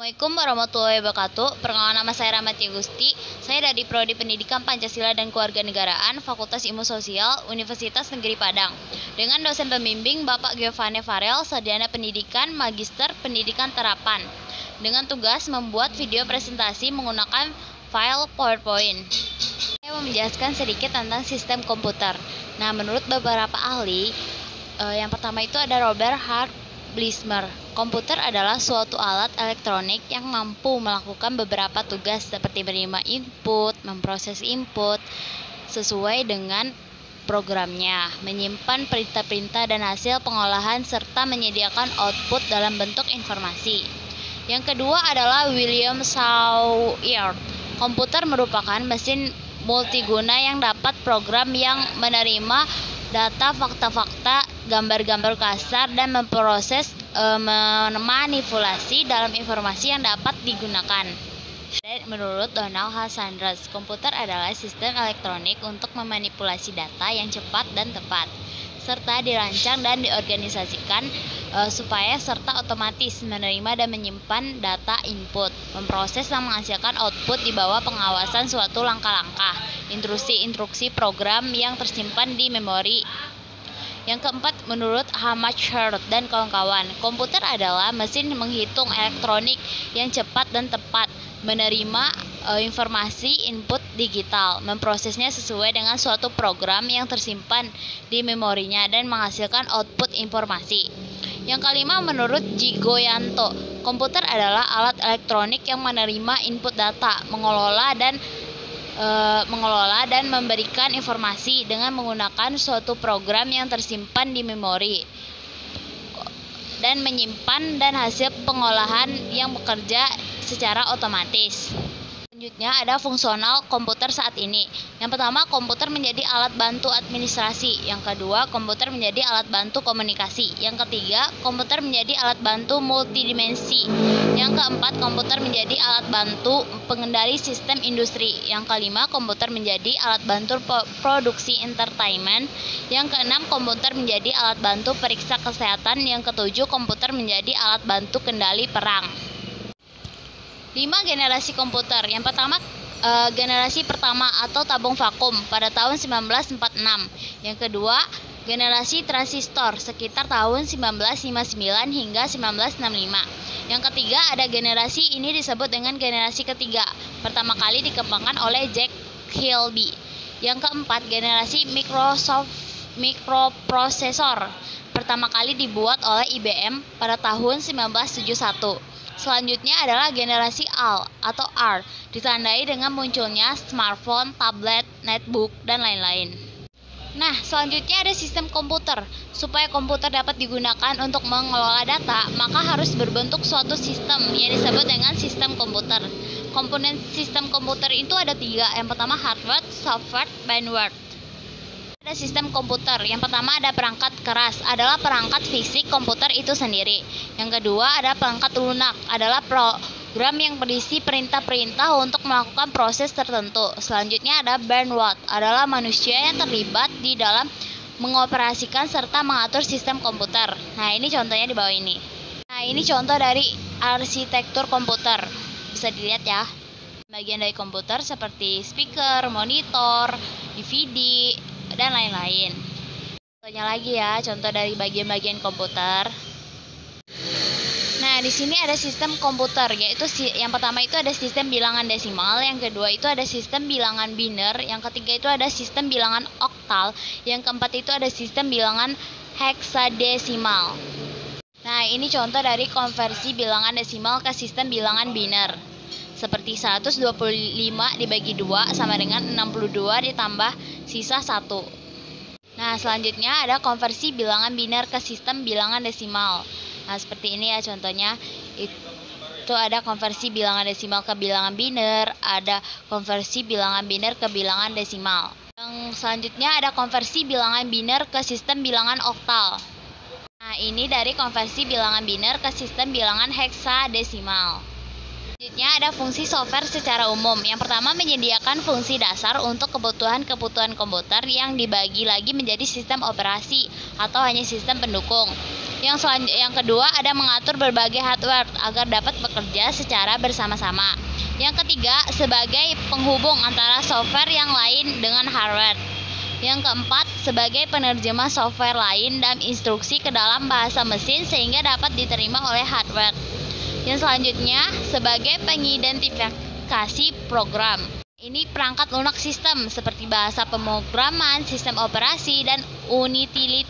Assalamualaikum warahmatullahi wabarakatuh. Perkenalkan, nama saya Rahmati Gusti. Saya dari Prodi Pendidikan Pancasila dan Kewarganegaraan, Fakultas Ilmu Sosial, Universitas Negeri Padang. Dengan dosen pembimbing Bapak Giovanni Farel, sarjana pendidikan, Magister Pendidikan Terapan. Dengan tugas membuat video presentasi menggunakan file PowerPoint. Saya mau menjelaskan sedikit tentang sistem komputer. Nah, menurut beberapa ahli, yang pertama itu ada Robert Hart Blismer. Komputer adalah suatu alat elektronik yang mampu melakukan beberapa tugas seperti menerima input, memproses input sesuai dengan programnya, menyimpan perintah-perintah dan hasil pengolahan, serta menyediakan output dalam bentuk informasi. Yang kedua adalah William Sawyer. Komputer merupakan mesin multiguna yang dapat program yang menerima data, fakta-fakta, gambar-gambar kasar, dan memproses memanipulasi dalam informasi yang dapat digunakan. Menurut Donald H. Sanders, komputer adalah sistem elektronik untuk memanipulasi data yang cepat dan tepat, serta dirancang dan diorganisasikan supaya serta otomatis menerima dan menyimpan data input, memproses dan menghasilkan output di bawah pengawasan suatu langkah-langkah, instruksi program yang tersimpan di memori. Yang keempat, menurut Hammarskjöld dan kawan-kawan, komputer adalah mesin menghitung elektronik yang cepat dan tepat, menerima informasi input digital, memprosesnya sesuai dengan suatu program yang tersimpan di memorinya, dan menghasilkan output informasi. Yang kelima, menurut Jigoyanto, komputer adalah alat elektronik yang menerima input data, mengelola dan memberikan informasi dengan menggunakan suatu program yang tersimpan di memori dan menyimpan dan hasil pengolahan yang bekerja secara otomatis. Selanjutnya ada fungsional komputer saat ini. Yang pertama, komputer menjadi alat bantu administrasi. Yang kedua, komputer menjadi alat bantu komunikasi. Yang ketiga, komputer menjadi alat bantu multidimensi. Yang keempat, komputer menjadi alat bantu pengendali sistem industri. Yang kelima, komputer menjadi alat bantu produksi entertainment. Yang keenam, komputer menjadi alat bantu periksa kesehatan. Yang ketujuh, komputer menjadi alat bantu kendali perang. 5 generasi komputer. Yang pertama, generasi pertama atau tabung vakum pada tahun 1946. Yang kedua, generasi transistor sekitar tahun 1959 hingga 1965. Yang ketiga, ada generasi ini disebut dengan generasi ketiga, pertama kali dikembangkan oleh Jack Kilby. Yang keempat, generasi mikroprosesor pertama kali dibuat oleh IBM pada tahun 1971. Selanjutnya adalah generasi AL atau R, ditandai dengan munculnya smartphone, tablet, netbook, dan lain-lain. Nah, selanjutnya ada sistem komputer. Supaya komputer dapat digunakan untuk mengelola data, maka harus berbentuk suatu sistem yang disebut dengan sistem komputer. Komponen sistem komputer itu ada 3. Yang pertama, hardware, software, firmware. Ada sistem komputer. Yang pertama ada perangkat keras, adalah perangkat fisik komputer itu sendiri. Yang kedua ada perangkat lunak, adalah program yang berisi perintah-perintah untuk melakukan proses tertentu. Selanjutnya ada firmware, adalah manusia yang terlibat di dalam mengoperasikan serta mengatur sistem komputer. Nah, ini contohnya di bawah ini. Nah, ini contoh dari arsitektur komputer. Bisa dilihat ya. Bagian dari komputer seperti speaker, monitor, DVD, dan lain-lain. Contohnya lagi ya, contoh dari bagian-bagian komputer. Nah, di sini ada sistem komputer, yaitu yang pertama itu ada sistem bilangan desimal, yang kedua itu ada sistem bilangan biner, yang ketiga itu ada sistem bilangan oktal, yang keempat itu ada sistem bilangan heksadesimal. Nah, ini contoh dari konversi bilangan desimal ke sistem bilangan biner. Seperti 125 dibagi 2 sama dengan 62 ditambah sisa 1. Nah, selanjutnya ada konversi bilangan biner ke sistem bilangan desimal. Nah, seperti ini ya contohnya. Itu ada konversi bilangan desimal ke bilangan biner, ada konversi bilangan biner ke bilangan desimal. Yang selanjutnya ada konversi bilangan biner ke sistem bilangan oktal. Nah, ini dari konversi bilangan biner ke sistem bilangan heksadesimal. Selanjutnya ada fungsi software secara umum. Yang pertama, menyediakan fungsi dasar untuk kebutuhan komputer yang dibagi lagi menjadi sistem operasi atau hanya sistem pendukung. Yang kedua ada mengatur berbagai hardware agar dapat bekerja secara bersama-sama. Yang ketiga sebagai penghubung antara software yang lain dengan hardware. Yang keempat sebagai penerjemah software lain dan instruksi ke dalam bahasa mesin sehingga dapat diterima oleh hardware. Yang selanjutnya sebagai pengidentifikasi program. Ini perangkat lunak sistem seperti bahasa pemrograman, sistem operasi, dan utility.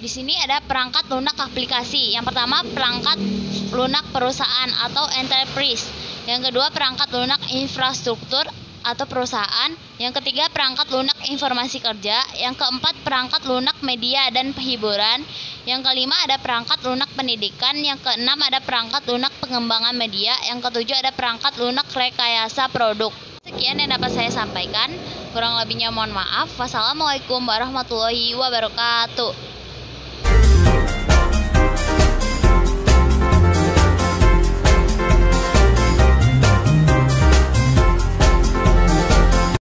Di sini ada perangkat lunak aplikasi. Yang pertama perangkat lunak perusahaan atau enterprise. Yang kedua perangkat lunak infrastruktur atau perusahaan. Yang ketiga perangkat lunak informasi kerja. Yang keempat perangkat lunak media dan hiburan. Yang kelima ada perangkat lunak pendidikan. Yang keenam ada perangkat lunak pengembangan media. Yang ketujuh ada perangkat lunak rekayasa produk. Sekian yang dapat saya sampaikan. Kurang lebihnya mohon maaf. Wassalamualaikum warahmatullahi wabarakatuh.